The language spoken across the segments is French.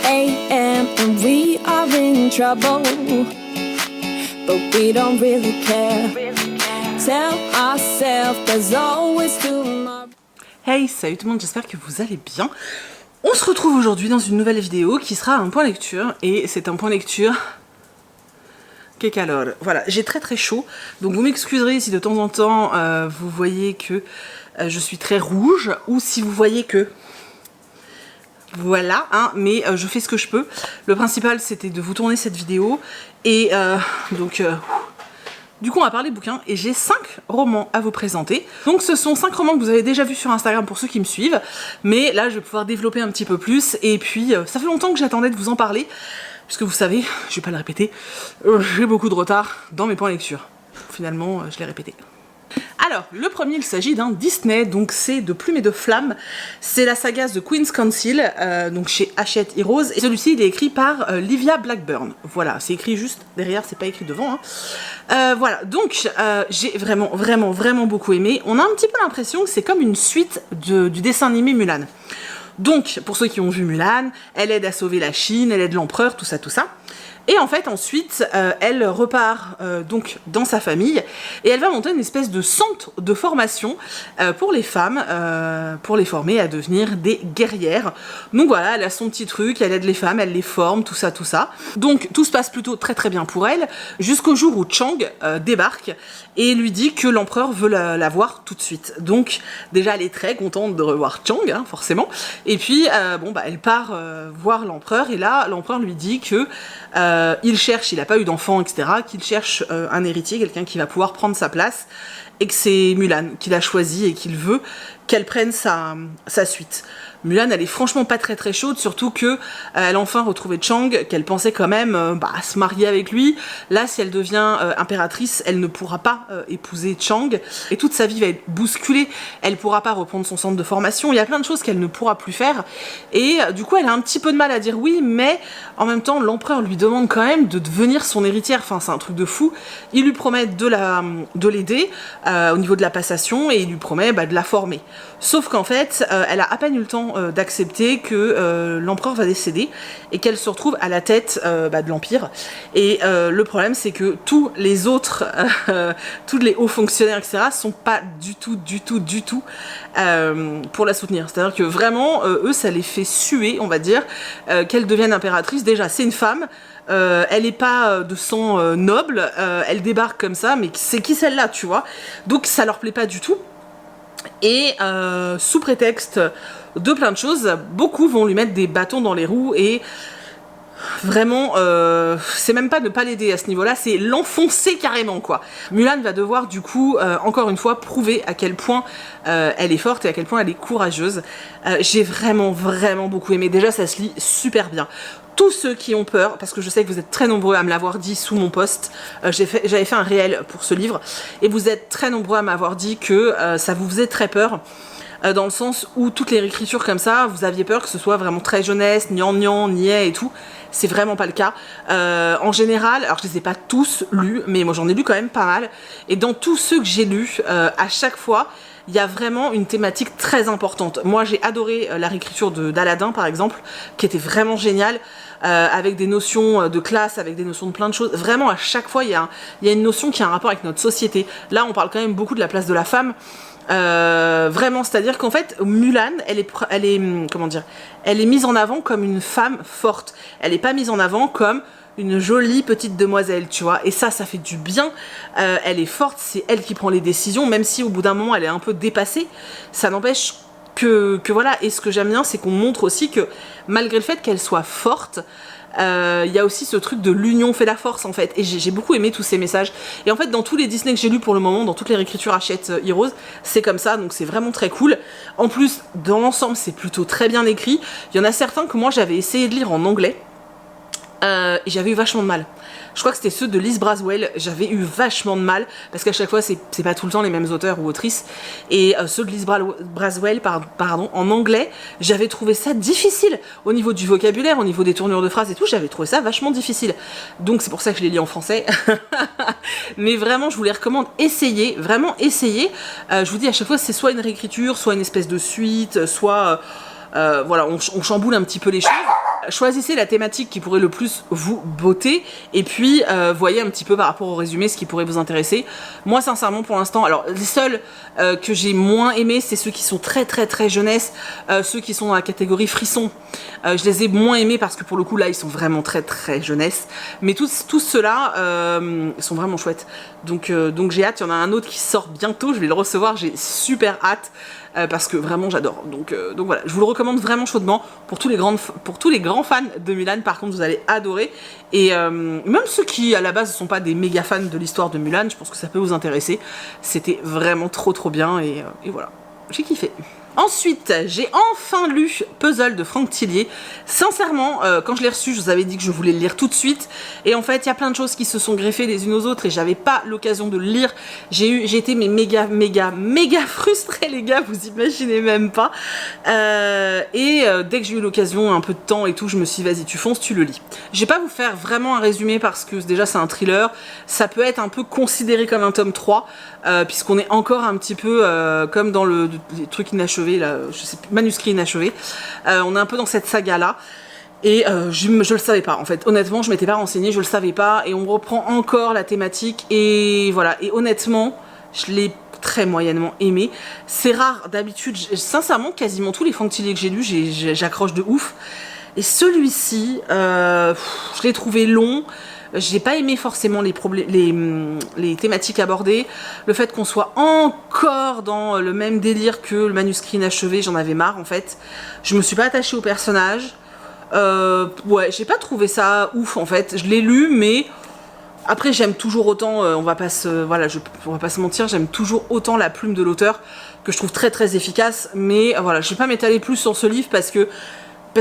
a.m. and we are in trouble, but we don't really care. Tell ourselves there's always tomorrow. Hey, salut tout le monde, j'espère que vous allez bien. On se retrouve aujourd'hui dans une nouvelle vidéo qui sera un point lecture, et c'est un point lecture que calor. Voilà, j'ai très chaud, donc vous m'excuserez si de temps en temps vous voyez que je suis très rouge, ou si vous voyez que... Voilà, hein, mais je fais ce que je peux. Le principal, c'était de vous tourner cette vidéo, et du coup on va parler bouquins, et j'ai 5 romans à vous présenter. Donc ce sont 5 romans que vous avez déjà vus sur Instagram pour ceux qui me suivent, mais là je vais pouvoir développer un petit peu plus, et puis ça fait longtemps que j'attendais de vous en parler, puisque vous savez, je vais pas le répéter, j'ai beaucoup de retard dans mes points lecture. Finalement, je l'ai répété. Alors, le premier, il s'agit d'un Disney, donc c'est de Plume et de Flamme. C'est la saga The Queen's Council, donc chez Hachette Heroes. Et celui-ci, il est écrit par Livia Blackburn. Voilà, c'est écrit juste derrière, c'est pas écrit devant. Hein. Voilà, donc j'ai vraiment beaucoup aimé. On a un petit peu l'impression que c'est comme une suite du dessin animé Mulan. Donc, pour ceux qui ont vu Mulan, elle aide à sauver la Chine, elle aide l'empereur, tout ça. Et en fait, ensuite, elle repart donc dans sa famille, et elle va monter une espèce de centre de formation pour les femmes, pour les former à devenir des guerrières. Donc voilà, elle a son petit truc, elle aide les femmes, elle les forme, tout ça. Donc tout se passe plutôt très bien pour elle, jusqu'au jour où Chang débarque et lui dit que l'empereur veut la voir tout de suite. Donc déjà, elle est très contente de revoir Chang, hein, forcément. Et puis, elle part voir l'empereur, et là, l'empereur lui dit que il cherche, il n'a pas eu d'enfant, etc., qu'il cherche un héritier, quelqu'un qui va pouvoir prendre sa place, et que c'est Mulan qu'il a choisi et qu'il veut qu'elle prenne sa suite. Mulan, elle est franchement pas très chaude, surtout que elle a enfin retrouvé Chang, qu'elle pensait quand même se marier avec lui. Là, si elle devient impératrice, elle ne pourra pas épouser Chang, et toute sa vie va être bousculée. Elle pourra pas reprendre son centre de formation, il y a plein de choses qu'elle ne pourra plus faire, et du coup elle a un petit peu de mal à dire oui, mais en même temps l'empereur lui demande quand même de devenir son héritière. Enfin, c'est un truc de fou. Il lui promet de l'aider au niveau de la passation, et il lui promet de la former. Sauf qu'en fait, elle a à peine eu le temps d'accepter que l'empereur va décéder, et qu'elle se retrouve à la tête de l'Empire. Et le problème, c'est que tous les autres, tous les hauts fonctionnaires, etc., sont pas du tout pour la soutenir. C'est-à-dire que vraiment, eux, ça les fait suer, on va dire, qu'elle devienne impératrice. Déjà, c'est une femme. Elle n'est pas de sang noble, elle débarque comme ça, mais c'est qui celle-là, tu vois? Donc ça leur plaît pas du tout. Et sous prétexte de plein de choses, beaucoup vont lui mettre des bâtons dans les roues, et vraiment, c'est même pas ne pas l'aider à ce niveau-là, c'est l'enfoncer carrément, quoi. Mulan va devoir du coup, encore une fois, prouver à quel point elle est forte et à quel point elle est courageuse. J'ai vraiment beaucoup aimé. Déjà, ça se lit super bien. Tous ceux qui ont peur, parce que je sais que vous êtes très nombreux à me l'avoir dit sous mon post, j'avais fait un réel pour ce livre, et vous êtes très nombreux à m'avoir dit que ça vous faisait très peur, dans le sens où toutes les réécritures comme ça, vous aviez peur que ce soit vraiment très jeunesse, gnangnan, niais et tout. C'est vraiment pas le cas. En général, alors je les ai pas tous lus, mais moi j'en ai lu quand même pas mal, et dans tous ceux que j'ai lus, à chaque fois, il y a vraiment une thématique très importante. Moi j'ai adoré la réécriture d'Aladin par exemple, qui était vraiment géniale, avec des notions de classe, avec des notions de plein de choses. Vraiment à chaque fois il y a une notion qui a un rapport avec notre société. Là on parle quand même beaucoup de la place de la femme. Vraiment, c'est-à-dire qu'en fait Mulan, elle est mise en avant comme une femme forte. Elle n'est pas mise en avant comme une jolie petite demoiselle, tu vois, et ça fait du bien. Elle est forte, c'est elle qui prend les décisions, même si au bout d'un moment elle est un peu dépassée, ça n'empêche que voilà. Et ce que j'aime bien, c'est qu'on montre aussi que malgré le fait qu'elle soit forte, il y a aussi ce truc de l'union fait la force en fait, et j'ai beaucoup aimé tous ces messages. Et en fait dans tous les Disney que j'ai lus pour le moment, dans toutes les réécritures Hachette Heroes, c'est comme ça, donc c'est vraiment très cool. En plus dans l'ensemble c'est plutôt très bien écrit. Il y en a certains que moi j'avais essayé de lire en anglais, et j'avais eu vachement de mal. Je crois que c'était ceux de Liz Braswell, j'avais eu vachement de mal, parce qu'à chaque fois c'est pas tout le temps les mêmes auteurs ou autrices, et ceux de Liz Braswell, pardon, en anglais, j'avais trouvé ça difficile, au niveau du vocabulaire, au niveau des tournures de phrases et tout, j'avais trouvé ça vachement difficile. Donc c'est pour ça que je les lis en français. Mais vraiment je vous les recommande, essayez, vraiment essayez. Je vous dis à chaque fois c'est soit une réécriture, soit une espèce de suite, soit... voilà, on chamboule un petit peu les choses. choisissez la thématique qui pourrait le plus vous botter et puis voyez un petit peu par rapport au résumé ce qui pourrait vous intéresser. Moi sincèrement pour l'instant, alors les seuls que j'ai moins aimés c'est ceux qui sont très jeunesse, ceux qui sont dans la catégorie frisson. Je les ai moins aimés parce que pour le coup là ils sont vraiment très jeunesse, mais tous ceux-là sont vraiment chouettes. Donc j'ai hâte, il y en a un autre qui sort bientôt, je vais le recevoir, j'ai super hâte. Parce que vraiment j'adore. Donc voilà, je vous le recommande vraiment chaudement pour tous les grands fans de Mulan. Par contre, vous allez adorer. Et même ceux qui à la base ne sont pas des méga fans de l'histoire de Mulan, je pense que ça peut vous intéresser. C'était vraiment trop bien et voilà, j'ai kiffé. Ensuite, j'ai enfin lu Puzzle de Franck Tillier. Sincèrement, quand je l'ai reçu, je vous avais dit que je voulais le lire tout de suite. Et en fait, il y a plein de choses qui se sont greffées les unes aux autres et j'avais pas l'occasion de le lire. J'ai été mais méga frustrée, les gars, vous imaginez même pas. Dès que j'ai eu l'occasion, un peu de temps et tout, je me suis dit, vas-y, tu fonces, tu le lis. Je vais pas vous faire vraiment un résumé parce que déjà, c'est un thriller. Ça peut être un peu considéré comme un tome 3, puisqu'on est encore un petit peu comme dans les trucs inachevés. Là, je sais plus, manuscrit inachevé. On est un peu dans cette saga là et je le savais pas en fait. Honnêtement, je m'étais pas renseignée, je le savais pas et on reprend encore la thématique et voilà. Et honnêtement, je l'ai très moyennement aimé. C'est rare d'habitude. Sincèrement, quasiment tous les Franck Tillier que j'ai lus, j'accroche de ouf. Et celui-ci, je l'ai trouvé long. J'ai pas aimé forcément les thématiques abordées. Le fait qu'on soit encore dans le même délire que le manuscrit inachevé, j'en avais marre en fait. Je me suis pas attachée au personnage. Ouais, j'ai pas trouvé ça ouf en fait. Je l'ai lu, mais après j'aime toujours autant. On va pas se mentir, j'aime toujours autant la plume de l'auteur que je trouve très efficace. Mais voilà, je vais pas m'étaler plus sur ce livre parce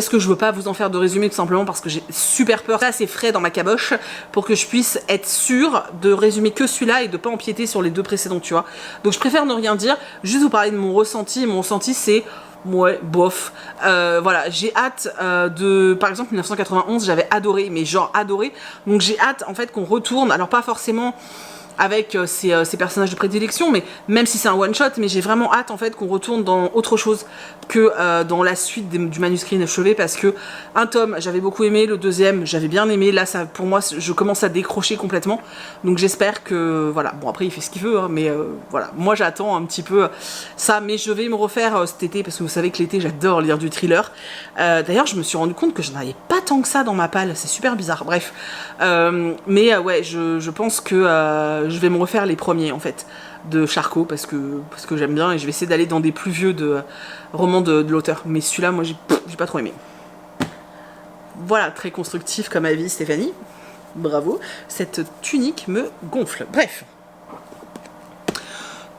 que je veux pas vous en faire de résumé tout simplement parce que j'ai super peur. Ça c'est frais dans ma caboche pour que je puisse être sûre de résumer que celui-là et de pas empiéter sur les deux précédents, tu vois. Donc je préfère ne rien dire, juste vous parler de mon ressenti. Et mon ressenti c'est ouais, bof. Voilà, j'ai hâte par exemple 1991, j'avais adoré, mais genre adoré. Donc j'ai hâte en fait qu'on retourne, alors pas forcément avec ces personnages de prédilection, mais même si c'est un one shot, mais j'ai vraiment hâte en fait qu'on retourne dans autre chose que dans la suite du manuscrit inachevé, parce que un tome j'avais beaucoup aimé, le deuxième j'avais bien aimé, là ça pour moi je commence à décrocher complètement, donc j'espère que voilà, bon après il fait ce qu'il veut hein, mais voilà, moi j'attends un petit peu ça, mais je vais me refaire cet été parce que vous savez que l'été j'adore lire du thriller. D'ailleurs je me suis rendu compte que je n'avais pas tant que ça dans ma palle, c'est super bizarre, bref, mais ouais, je pense que je vais me refaire les premiers en fait de Charcot parce que j'aime bien et je vais essayer d'aller dans des plus vieux romans de l'auteur, mais celui-là moi j'ai pas trop aimé. Voilà, très constructif comme avis Stéphanie, bravo, cette tunique me gonfle, bref.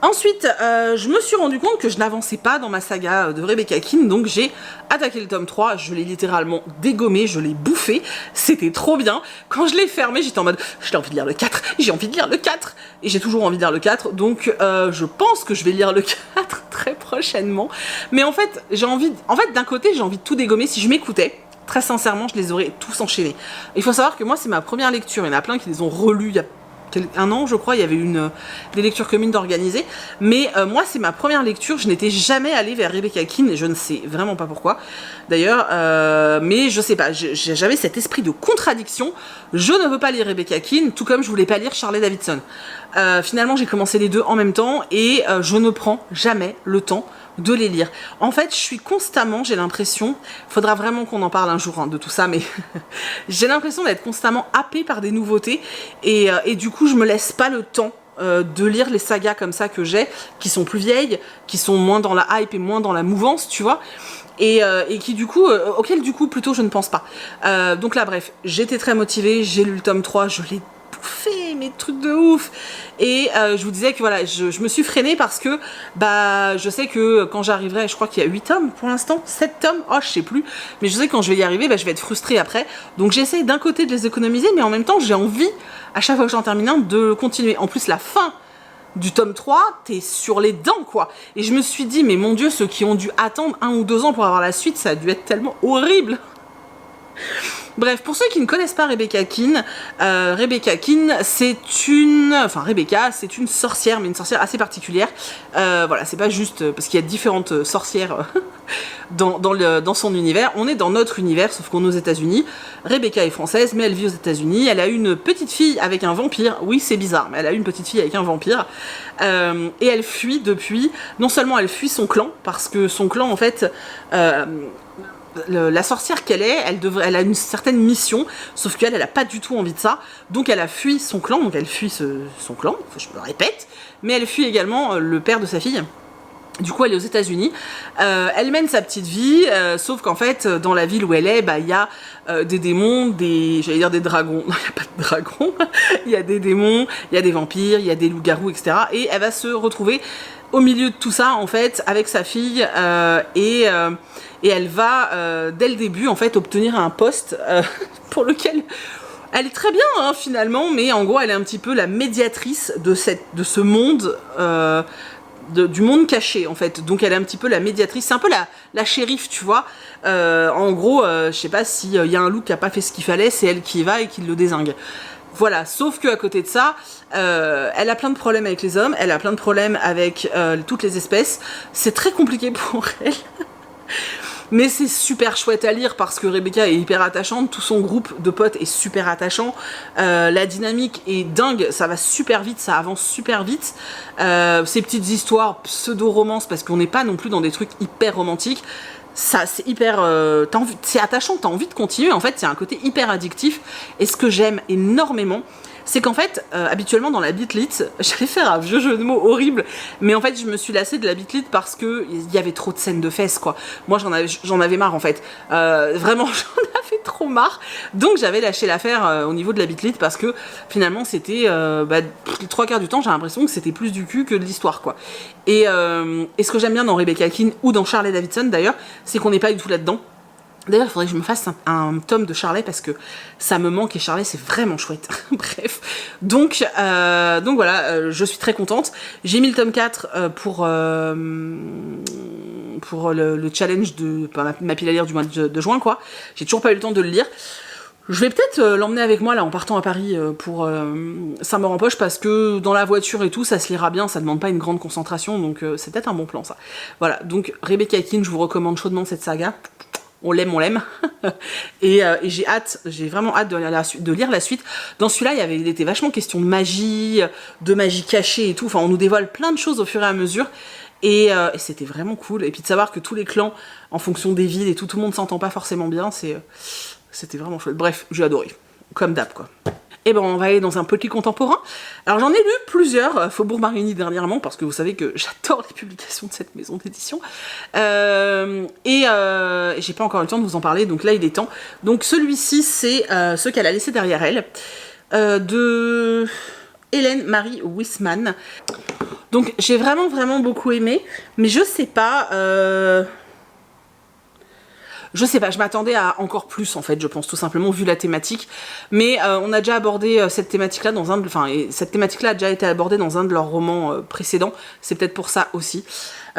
Ensuite, je me suis rendu compte que je n'avançais pas dans ma saga de Rebecca Keane, donc j'ai attaqué le tome 3, je l'ai littéralement dégommé, je l'ai bouffé, c'était trop bien. Quand je l'ai fermé, j'étais en mode, j'ai envie de lire le 4, j'ai envie de lire le 4, et j'ai toujours envie de lire le 4, donc je pense que je vais lire le 4 très prochainement. Mais en fait, d'un côté, j'ai envie de tout dégommer. Si je m'écoutais, très sincèrement, je les aurais tous enchaînés. Il faut savoir que moi, c'est ma première lecture, il y en a plein qui les ont relus il y a un an je crois, il y avait des lectures communes d'organiser, mais moi c'est ma première lecture, je n'étais jamais allée vers Rebecca Keane et je ne sais vraiment pas pourquoi d'ailleurs, mais je sais pas, j'avais cet esprit de contradiction, je ne veux pas lire Rebecca Keane tout comme je voulais pas lire Shirley Davidson. Finalement j'ai commencé les deux en même temps et je ne prends jamais le temps de les lire. En fait, je suis constamment, j'ai l'impression, faudra vraiment qu'on en parle un jour hein, de tout ça, mais j'ai l'impression d'être constamment happée par des nouveautés et du coup, je me laisse pas le temps de lire les sagas comme ça que j'ai, qui sont plus vieilles, qui sont moins dans la hype et moins dans la mouvance, tu vois. Et qui du coup, auquel du coup plutôt je ne pense pas. Donc là bref, j'étais très motivée, j'ai lu le tome 3, je l'ai bouffé, mes trucs de ouf. Et je vous disais que voilà, je me suis freinée parce que bah je sais que quand j'arriverai, je crois qu'il y a 8 tomes pour l'instant, 7 tomes, oh je sais plus, mais je sais que quand je vais y arriver, bah, je vais être frustrée après. Donc j'essaie d'un côté de les économiser, mais en même temps j'ai envie, à chaque fois que j'en termine un, de continuer. En plus la fin du tome 3, t'es sur les dents quoi. Et je me suis dit, mais mon Dieu, ceux qui ont dû attendre 1 ou 2 ans pour avoir la suite, ça a dû être tellement horrible. Bref, pour ceux qui ne connaissent pas Rebecca Keane, c'est une sorcière, mais une sorcière assez particulière. Voilà, c'est pas juste parce qu'il y a différentes sorcières dans son univers. On est dans notre univers, sauf qu'on est aux États-Unis. Rebecca est française, mais elle vit aux États-Unis. Elle a une petite fille avec un vampire. Oui, c'est bizarre, mais elle a une petite fille avec un vampire. Et elle fuit depuis. Non seulement elle fuit son clan, parce que son clan, en fait. La sorcière qu'elle est, elle a une certaine mission, sauf qu'elle a pas du tout envie de ça, donc elle a fui son clan, donc elle fuit son clan, je me répète, mais elle fuit également le père de sa fille. Du coup, elle est aux États-Unis. Elle mène sa petite vie, sauf qu'en fait, dans la ville où elle est, il y a des démons, j'allais dire des dragons. Non, il n'y a pas de dragons. Il y a des démons, il y a des vampires, il y a des loups-garous, etc. Et elle va se retrouver au milieu de tout ça, en fait, avec sa fille, et elle va, dès le début, en fait, obtenir un poste pour lequel elle est très bien, hein, finalement, mais en gros, elle est un petit peu la médiatrice de ce monde. Du monde caché, en fait, donc elle est un petit peu la médiatrice, c'est un peu la shérif, tu vois. En gros, je sais pas s'il y a un loup qui a pas fait ce qu'il fallait, c'est elle qui y va et qui le dézingue. Voilà, sauf qu'à côté de ça, elle a plein de problèmes avec les hommes, elle a plein de problèmes avec toutes les espèces, c'est très compliqué pour elle. Mais c'est super chouette à lire parce que Rebecca est hyper attachante, tout son groupe de potes est super attachant, la dynamique est dingue, ça va super vite, ça avance super vite, ces petites histoires pseudo-romances, parce qu'on n'est pas non plus dans des trucs hyper romantiques, ça c'est hyper, c'est attachant, t'as envie de continuer, en fait c'est un côté hyper addictif, et ce que j'aime énormément, c'est qu'en fait, habituellement dans la bitlit, j'allais faire un vieux jeu de mots horrible, mais en fait je me suis lassée de la bitlit parce que il y avait trop de scènes de fesses, quoi. Moi j'en avais marre en fait. Vraiment j'en avais trop marre. Donc j'avais lâché l'affaire au niveau de la bitlit parce que finalement c'était les 3/4 du temps j'ai l'impression que c'était plus du cul que de l'histoire, quoi. Et ce que j'aime bien dans Rebecca Keane ou dans Charlie Davidson d'ailleurs, c'est qu'on n'est pas du tout là-dedans. D'ailleurs, il faudrait que je me fasse un tome de Charlet parce que ça me manque et Charlet c'est vraiment chouette. Bref, donc voilà, je suis très contente. J'ai mis le tome 4 pour le challenge de ma pile à lire du mois de juin, quoi. J'ai toujours pas eu le temps de le lire. Je vais peut-être l'emmener avec moi là en partant à Paris pour Saint-Maur-en-Poche parce que dans la voiture et tout ça se lira bien, ça demande pas une grande concentration, donc c'est peut-être un bon plan ça. Voilà, donc Rebecca Keane, je vous recommande chaudement cette saga. On l'aime. et j'ai vraiment hâte de lire la suite. Dans celui-là, il était vachement question de magie cachée et tout. Enfin, on nous dévoile plein de choses au fur et à mesure. Et c'était vraiment cool. Et puis de savoir que tous les clans, en fonction des villes et tout le monde s'entend pas forcément bien, c'était vraiment chouette. Bref, j'ai adoré. Comme d'hab, quoi. Et ben on va aller dans un petit contemporain. Alors j'en ai lu plusieurs, Faubourg Marigny dernièrement, parce que vous savez que j'adore les publications de cette maison d'édition. J'ai pas encore eu le temps de vous en parler, donc là il est temps. Donc celui-ci c'est ce qu'elle a laissé derrière elle, de Hélène Marie Huisman. Donc j'ai vraiment beaucoup aimé, mais je sais pas... je m'attendais à encore plus en fait, je pense tout simplement vu la thématique, mais on a déjà abordé cette thématique-là cette thématique-là a déjà été abordée dans un de leurs romans précédents, c'est peut-être pour ça aussi.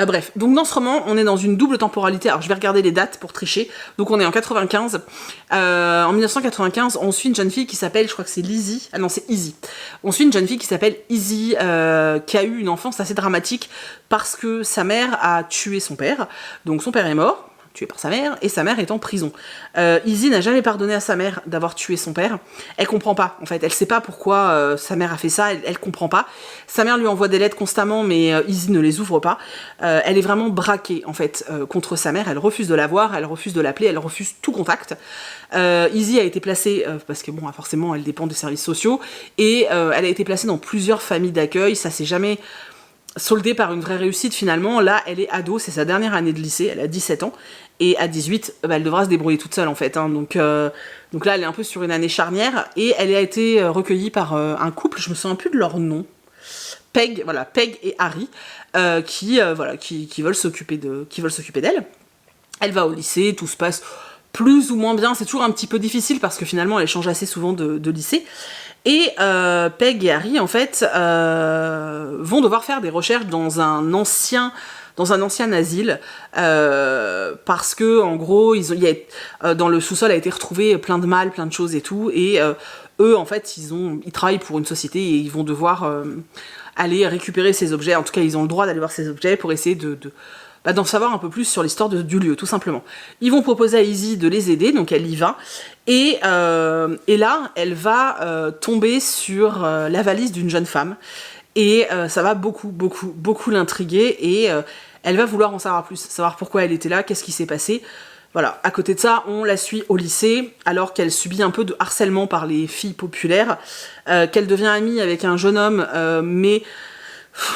Bref, donc dans ce roman, on est dans une double temporalité, alors je vais regarder les dates pour tricher, donc on est en 95, en 1995, on suit une jeune fille qui s'appelle, je crois que c'est Lizzie, ah non c'est Izzy, on suit une jeune fille qui s'appelle Izzy, qui a eu une enfance assez dramatique, parce que sa mère a tué son père, donc son père est mort, tué par sa mère, et sa mère est en prison. Izzy n'a jamais pardonné à sa mère d'avoir tué son père. Elle comprend pas, en fait. Elle sait pas pourquoi sa mère a fait ça, elle comprend pas. Sa mère lui envoie des lettres constamment, mais Izzy ne les ouvre pas. Elle est vraiment braquée, en fait, contre sa mère. Elle refuse de la voir, elle refuse de l'appeler, elle refuse tout contact. Izzy a été placée, parce que bon, forcément, elle dépend des services sociaux, et elle a été placée dans plusieurs familles d'accueil. Ça s'est jamais soldé par une vraie réussite finalement. Là, elle est ado, c'est sa dernière année de lycée, elle a 17 ans, et à 18, elle devra se débrouiller toute seule en fait, hein. Donc là, elle est un peu sur une année charnière, et elle a été recueillie par un couple, je me souviens plus de leur nom, Peg et Harry, qui veulent s'occuper d'elle. Elle va au lycée, tout se passe plus ou moins bien, c'est toujours un petit peu difficile parce que finalement, elle change assez souvent de lycée. Et Peg et Harry, en fait, vont devoir faire des recherches dans un ancien dans un ancien asile, parce que en gros, dans le sous-sol a été retrouvé plein de malles, plein de choses et tout, et eux, en fait, ils travaillent pour une société et ils vont devoir aller récupérer ces objets. En tout cas, ils ont le droit d'aller voir ces objets pour essayer d'en savoir un peu plus sur l'histoire du lieu, tout simplement. Ils vont proposer à Izzy de les aider, donc elle y va. Et là, elle va tomber sur la valise d'une jeune femme. Et ça va beaucoup l'intriguer. Et elle va vouloir en savoir plus, savoir pourquoi elle était là, qu'est-ce qui s'est passé. Voilà. À côté de ça, on la suit au lycée, alors qu'elle subit un peu de harcèlement par les filles populaires, qu'elle devient amie avec un jeune homme, mais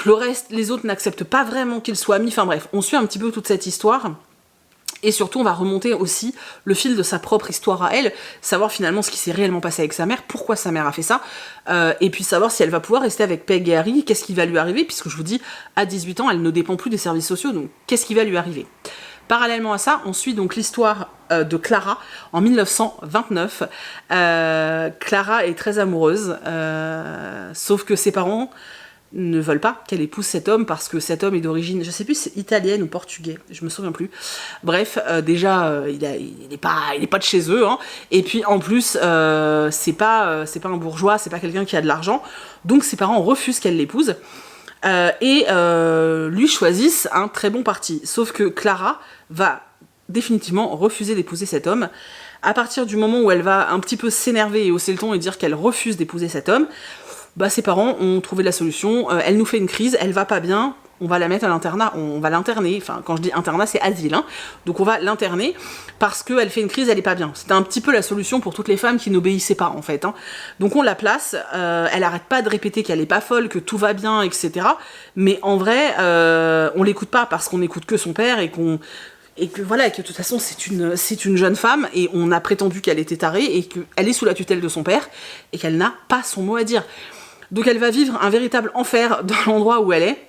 le reste, les autres n'acceptent pas vraiment qu'ils soient amis. Enfin bref, on suit un petit peu toute cette histoire. Et surtout, on va remonter aussi le fil de sa propre histoire à elle, savoir finalement ce qui s'est réellement passé avec sa mère, pourquoi sa mère a fait ça, et puis savoir si elle va pouvoir rester avec Peg et Harry, qu'est-ce qui va lui arriver, puisque je vous dis, à 18 ans, elle ne dépend plus des services sociaux, donc qu'est-ce qui va lui arriver. Parallèlement à ça, on suit donc l'histoire de Clara en 1929. Clara est très amoureuse, sauf que ses parents ne veulent pas qu'elle épouse cet homme parce que cet homme est d'origine, je sais plus si c'est italienne ou portugais, je me souviens plus. Bref, déjà il est pas de chez eux, hein. Et puis en plus c'est pas un bourgeois, c'est pas quelqu'un qui a de l'argent, donc ses parents refusent qu'elle l'épouse. Et lui choisissent un très bon parti. Sauf que Clara va définitivement refuser d'épouser cet homme. À partir du moment où elle va un petit peu s'énerver et hausser le ton et dire qu'elle refuse d'épouser cet homme, bah ses parents ont trouvé la solution. Elle nous fait une crise, elle va pas bien, on va la mettre à l'internat, on va l'interner. Enfin, quand je dis internat, c'est asile, hein. Donc on va l'interner parce qu'elle fait une crise, elle est pas bien. C'était un petit peu la solution pour toutes les femmes qui n'obéissaient pas, en fait, hein. Donc on la place, elle arrête pas de répéter qu'elle est pas folle, que tout va bien, etc. Mais en vrai, on l'écoute pas parce qu'on n'écoute que son père et que voilà, que de toute façon c'est une jeune femme et on a prétendu qu'elle était tarée et qu'elle est sous la tutelle de son père et qu'elle n'a pas son mot à dire. Donc elle va vivre un véritable enfer dans l'endroit où elle est,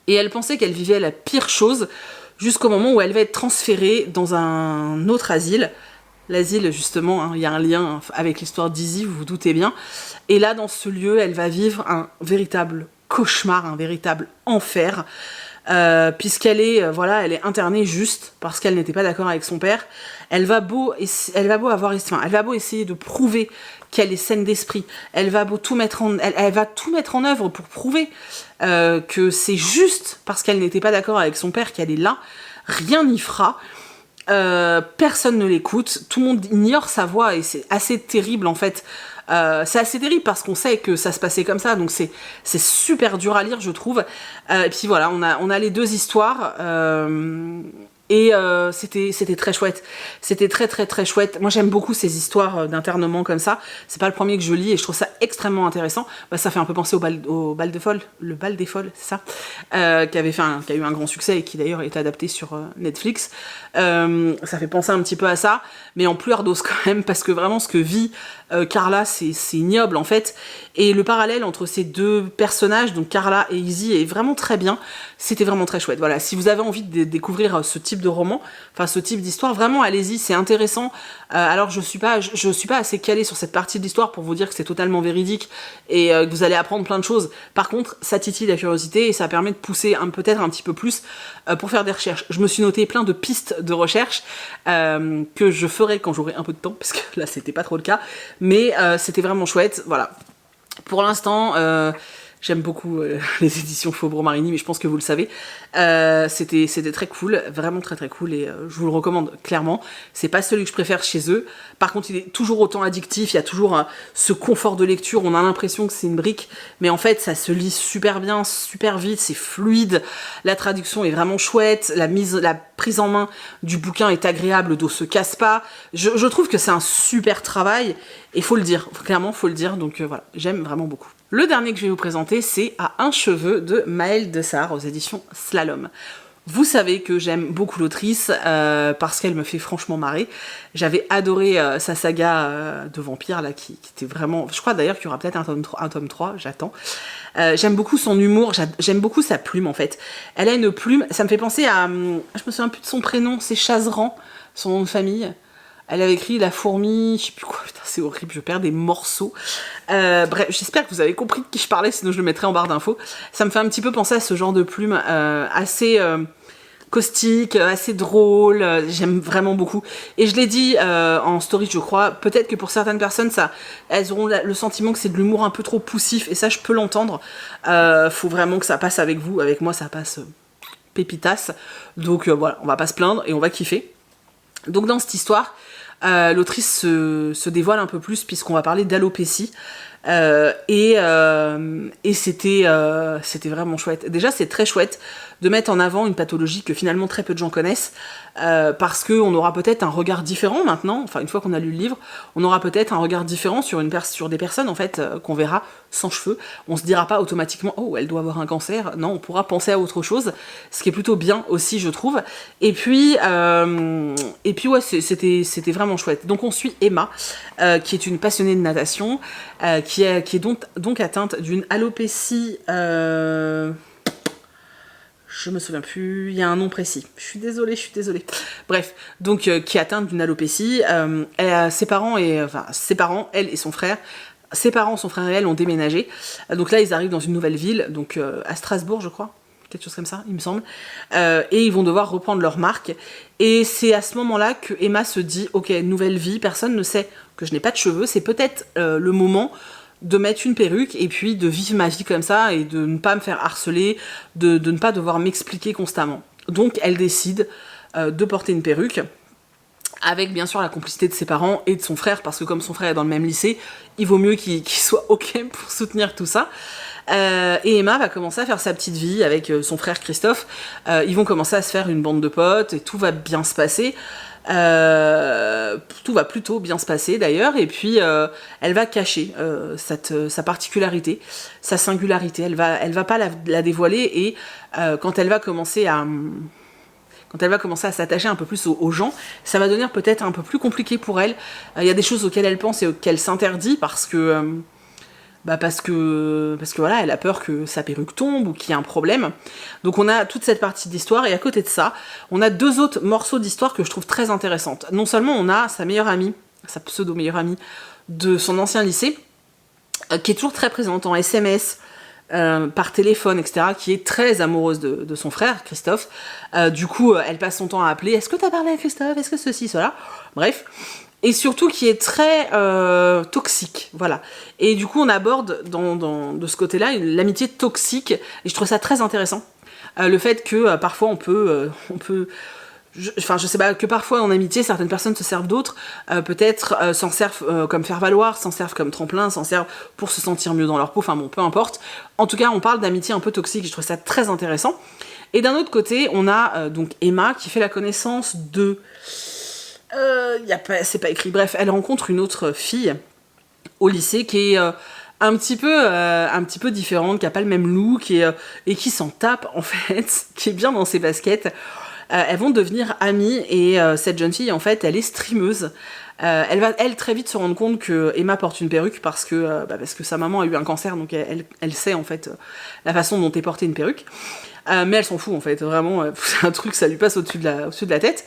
et elle pensait qu'elle vivait la pire chose jusqu'au moment où elle va être transférée dans un autre asile. L'asile, justement, hein, y a un lien avec l'histoire d'Izzy, vous vous doutez bien. Et là, dans ce lieu, elle va vivre un véritable cauchemar, un véritable enfer, puisqu'elle est, elle est internée juste parce qu'elle n'était pas d'accord avec son père. Elle va beau essayer de prouver qu'elle est saine d'esprit. Elle va tout mettre en œuvre pour prouver que c'est juste parce qu'elle n'était pas d'accord avec son père qu'elle est là. Rien n'y fera. Personne ne l'écoute. Tout le monde ignore sa voix et c'est assez terrible en fait. C'est assez terrible parce qu'on sait que ça se passait comme ça, donc c'est super dur à lire, je trouve. Et puis voilà, on a les deux histoires. Et c'était très chouette. C'était très chouette. Moi, j'aime beaucoup ces histoires d'internement comme ça. C'est pas le premier que je lis et je trouve ça extrêmement intéressant. Bah, ça fait un peu penser au bal des folles. Le bal des folles, c'est ça, qui a eu un grand succès et qui d'ailleurs est adapté sur Netflix. Ça fait penser un petit peu à ça, mais en plus ardos quand même, parce que vraiment ce que vit Carla, c'est ignoble en fait. Et le parallèle entre ces deux personnages, donc Carla et Izzy, est vraiment très bien. C'était vraiment très chouette. Voilà, si vous avez envie de découvrir ce type de roman, enfin ce type d'histoire, vraiment allez-y, c'est intéressant. Alors je suis pas assez calée sur cette partie de l'histoire pour vous dire que c'est totalement véridique et que vous allez apprendre plein de choses. Par contre, ça titille la curiosité et ça permet de pousser peut-être un petit peu plus pour faire des recherches. Je me suis noté plein de pistes de recherche que je ferai quand j'aurai un peu de temps, parce que là c'était pas trop le cas, mais c'était vraiment chouette. Voilà. Pour l'instant, j'aime beaucoup les éditions Faubourg Marigny, mais je pense que vous le savez. C'était très cool, vraiment très cool, et je vous le recommande clairement. C'est pas celui que je préfère chez eux. Par contre, il est toujours autant addictif, il y a toujours ce confort de lecture, on a l'impression que c'est une brique, mais en fait, ça se lit super bien, super vite, c'est fluide, la traduction est vraiment chouette, la prise en main du bouquin est agréable, le dos se casse pas. Je trouve que c'est un super travail, et faut le dire, clairement, faut le dire, donc voilà, j'aime vraiment beaucoup. Le dernier que je vais vous présenter, c'est À un cheveu de Maëlle Dessart aux éditions Slalom. Vous savez que j'aime beaucoup l'autrice parce qu'elle me fait franchement marrer. J'avais adoré sa saga de vampires là, qui était vraiment... Je crois d'ailleurs qu'il y aura peut-être un tome 3, j'attends. J'aime beaucoup son humour, j'aime beaucoup sa plume en fait. Elle a une plume, ça me fait penser à... Je me souviens plus de son prénom, c'est Chazeran, son nom de famille. Elle avait écrit La fourmi, je sais plus quoi, putain c'est horrible, je perds des morceaux. Bref, j'espère que vous avez compris de qui je parlais, sinon je le mettrai en barre d'infos. Ça me fait un petit peu penser à ce genre de plume assez caustique, assez drôle, j'aime vraiment beaucoup. Et je l'ai dit en story je crois, peut-être que pour certaines personnes, elles auront le sentiment que c'est de l'humour un peu trop poussif, et ça je peux l'entendre. Faut vraiment que ça passe avec vous, avec moi ça passe pépitas. Donc voilà, on va pas se plaindre et on va kiffer. Donc dans cette histoire, l'autrice se dévoile un peu plus puisqu'on va parler d'alopécie et c'était vraiment chouette. Déjà c'est très chouette de mettre en avant une pathologie que finalement très peu de gens connaissent parce qu'on aura peut-être un regard différent maintenant, enfin une fois qu'on a lu le livre, on aura peut-être un regard différent sur des personnes en fait qu'on verra sans cheveux. On se dira pas automatiquement oh elle doit avoir un cancer, non on pourra penser à autre chose, ce qui est plutôt bien aussi je trouve. Et puis ouais c'était vraiment chouette. Donc on suit Emma qui est une passionnée de natation qui est donc atteinte d'une alopécie je me souviens plus, il y a un nom précis. Je suis désolée. Bref, donc qui est atteinte d'une alopécie. Ses parents, elle et son frère, ses parents, son frère et elle ont déménagé. Donc là, ils arrivent dans une nouvelle ville, donc à Strasbourg, je crois. Quelque chose comme ça, il me semble. Et ils vont devoir reprendre leur marque. Et c'est à ce moment-là que Emma se dit, ok, nouvelle vie, personne ne sait que je n'ai pas de cheveux. C'est peut-être le moment de mettre une perruque et puis de vivre ma vie comme ça et de ne pas me faire harceler, de ne pas devoir m'expliquer constamment. Donc elle décide de porter une perruque, avec bien sûr la complicité de ses parents et de son frère, parce que comme son frère est dans le même lycée, il vaut mieux qu'il soit ok pour soutenir tout ça. Et Emma va commencer à faire sa petite vie avec son frère Christophe. Ils vont commencer à se faire une bande de potes et tout va bien se passer. Tout va plutôt bien se passer d'ailleurs, et puis elle va cacher sa particularité, sa singularité, elle va pas la dévoiler, et quand elle va commencer à s'attacher un peu plus aux gens, ça va devenir peut-être un peu plus compliqué pour elle. Il y a des choses auxquelles elle pense et auxquelles s'interdit parce que voilà, elle a peur que sa perruque tombe ou qu'il y ait un problème. Donc on a toute cette partie d'histoire, et à côté de ça, on a deux autres morceaux d'histoire que je trouve très intéressantes. Non seulement on a sa meilleure amie, sa pseudo-meilleure amie de son ancien lycée, qui est toujours très présente en SMS, par téléphone, etc., qui est très amoureuse de son frère, Christophe. Du coup, elle passe son temps à appeler « Est-ce que t'as parlé à Christophe ? Est-ce que ceci, cela ?» Bref. Et surtout qui est très toxique, voilà. Et du coup, on aborde de ce côté-là l'amitié toxique, et je trouve ça très intéressant. Le fait que parfois on peut je sais pas, que parfois en amitié, certaines personnes se servent d'autres, peut-être s'en servent comme faire valoir, s'en servent comme tremplin, s'en servent pour se sentir mieux dans leur peau, enfin bon, peu importe. En tout cas, on parle d'amitié un peu toxique, et je trouve ça très intéressant. Et d'un autre côté, on a donc Emma qui fait la connaissance de... c'est pas écrit, bref, elle rencontre une autre fille au lycée qui est un petit peu différente, qui a pas le même look et qui s'en tape en fait, qui est bien dans ses baskets. Elles vont devenir amies, et cette jeune fille en fait elle est streameuse. Elle va très vite se rendre compte que Emma porte une perruque parce que sa maman a eu un cancer, donc elle sait en fait la façon dont est portée une perruque. Mais elle s'en fout en fait, vraiment, c'est un truc, ça lui passe au-dessus de la tête.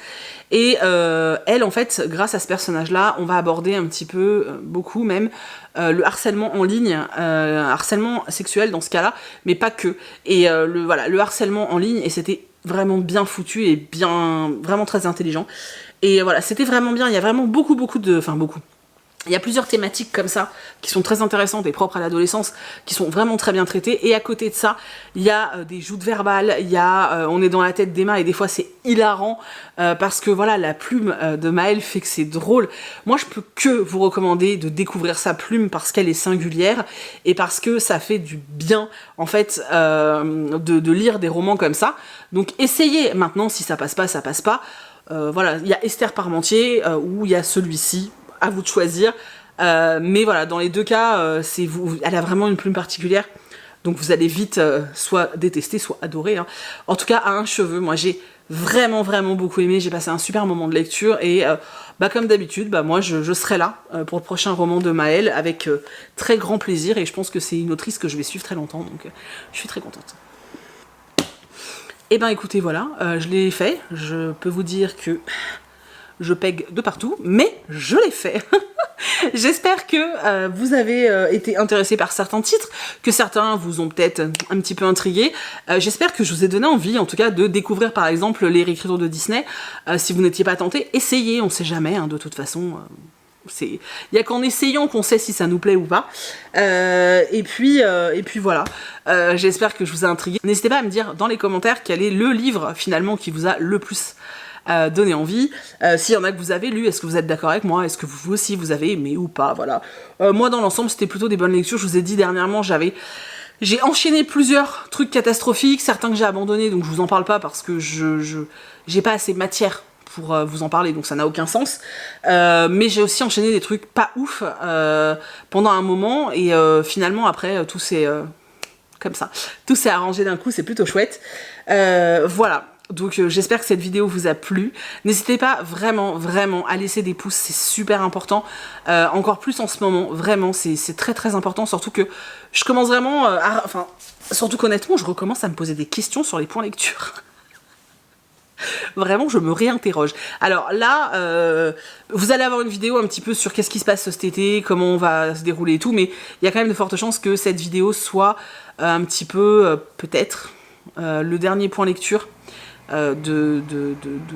Et elle, en fait, grâce à ce personnage-là, on va aborder un petit peu, beaucoup même, le harcèlement en ligne, harcèlement sexuel dans ce cas-là, mais pas que. Et le harcèlement en ligne, et c'était vraiment bien foutu et vraiment très intelligent. Et voilà, c'était vraiment bien, il y a vraiment beaucoup. Il y a plusieurs thématiques comme ça qui sont très intéressantes et propres à l'adolescence, qui sont vraiment très bien traitées. Et à côté de ça, il y a des joutes verbales, on est dans la tête d'Emma, et des fois c'est hilarant parce que voilà, la plume de Maëlle fait que c'est drôle. Moi, je peux que vous recommander de découvrir sa plume parce qu'elle est singulière et parce que ça fait du bien en fait de lire des romans comme ça. Donc essayez. Maintenant, si ça passe pas, ça passe pas. Voilà, il y a Esther Parmentier ou il y a celui-ci. À vous de choisir, mais voilà, dans les deux cas, elle a vraiment une plume particulière, donc vous allez vite soit détester, soit adorer, hein. En tout cas, à un cheveu, moi j'ai vraiment beaucoup aimé, j'ai passé un super moment de lecture, et comme d'habitude, moi je serai là pour le prochain roman de Maëlle avec très grand plaisir, et je pense que c'est une autrice que je vais suivre très longtemps, donc je suis très contente. Et écoutez, voilà, je l'ai fait, je peux vous dire que je pègue de partout, mais je l'ai fait. J'espère que vous avez été intéressés par certains titres, que certains vous ont peut-être un petit peu intrigué. J'espère que je vous ai donné envie, en tout cas, de découvrir par exemple les réécritures de Disney. Si vous n'étiez pas tenté, essayez, on sait jamais, hein, de toute façon. Il n'y a qu'en essayant qu'on sait si ça nous plaît ou pas. Et puis voilà. J'espère que je vous ai intrigué. N'hésitez pas à me dire dans les commentaires quel est le livre finalement qui vous a le plus donné envie. S'il y en a que vous avez lu, est-ce que vous êtes d'accord avec moi? Est-ce que vous aussi vous avez aimé ou pas? Voilà. Moi dans l'ensemble c'était plutôt des bonnes lectures. Je vous ai dit dernièrement j'ai enchaîné plusieurs trucs catastrophiques, certains que j'ai abandonnés, donc je vous en parle pas parce que j'ai pas assez de matière pour vous en parler, donc ça n'a aucun sens. Mais j'ai aussi enchaîné des trucs pas ouf pendant un moment, et finalement après tout s'est comme ça, tout s'est arrangé d'un coup, c'est plutôt chouette. Voilà. Donc j'espère que cette vidéo vous a plu. N'hésitez pas vraiment à laisser des pouces, c'est super important. Encore plus en ce moment, vraiment, c'est très important. Surtout que je commence vraiment surtout qu'honnêtement, je recommence à me poser des questions sur les points lecture. Vraiment, je me réinterroge. Alors là, vous allez avoir une vidéo un petit peu sur qu'est-ce qui se passe cet été, comment on va se dérouler et tout, mais il y a quand même de fortes chances que cette vidéo soit un petit peu, peut-être, le dernier point lecture de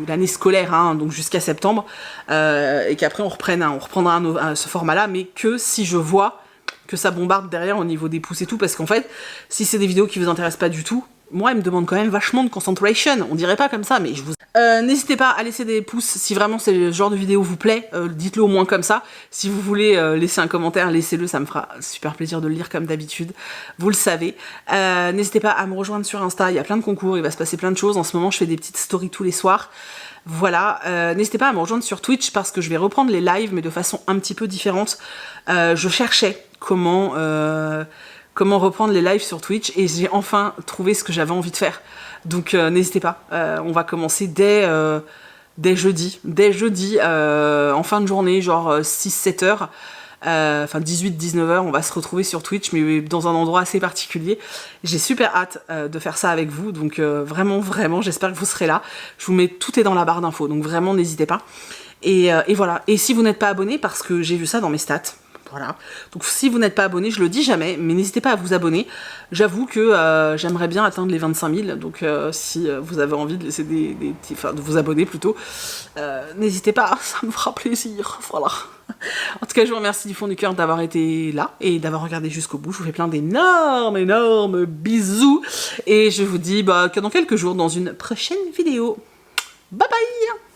l'année scolaire, hein, donc jusqu'à septembre, et qu'après on reprendra ce format-là, mais que si je vois que ça bombarde derrière au niveau des pouces et tout, parce qu'en fait, si c'est des vidéos qui vous intéressent pas du tout, moi, elle me demande quand même vachement de concentration. On dirait pas comme ça, mais je vous... n'hésitez pas à laisser des pouces si vraiment ce genre de vidéo vous plaît. Dites-le au moins comme ça. Si vous voulez laisser un commentaire, laissez-le. Ça me fera super plaisir de le lire comme d'habitude. Vous le savez. N'hésitez pas à me rejoindre sur Insta. Il y a plein de concours. Il va se passer plein de choses. En ce moment, je fais des petites stories tous les soirs. Voilà. N'hésitez pas à me rejoindre sur Twitch parce que je vais reprendre les lives, mais de façon un petit peu différente. Je cherchais comment reprendre les lives sur Twitch, et j'ai enfin trouvé ce que j'avais envie de faire. Donc n'hésitez pas, on va commencer dès jeudi, en fin de journée, genre 6-7 heures, enfin 18-19 heures, on va se retrouver sur Twitch, mais dans un endroit assez particulier. J'ai super hâte de faire ça avec vous, donc vraiment, j'espère que vous serez là. Je vous mets, tout est dans la barre d'infos, donc vraiment n'hésitez pas. Et voilà, et si vous n'êtes pas abonné, parce que j'ai vu ça dans mes stats, voilà. Donc si vous n'êtes pas abonné, je le dis jamais, mais n'hésitez pas à vous abonner. J'avoue que j'aimerais bien atteindre les 25 000, donc si vous avez envie de laisser des petits, enfin de vous abonner plutôt, n'hésitez pas, ça me fera plaisir. Voilà. En tout cas, je vous remercie du fond du cœur d'avoir été là et d'avoir regardé jusqu'au bout. Je vous fais plein d'énormes bisous, et je vous dis que dans quelques jours, dans une prochaine vidéo. Bye bye!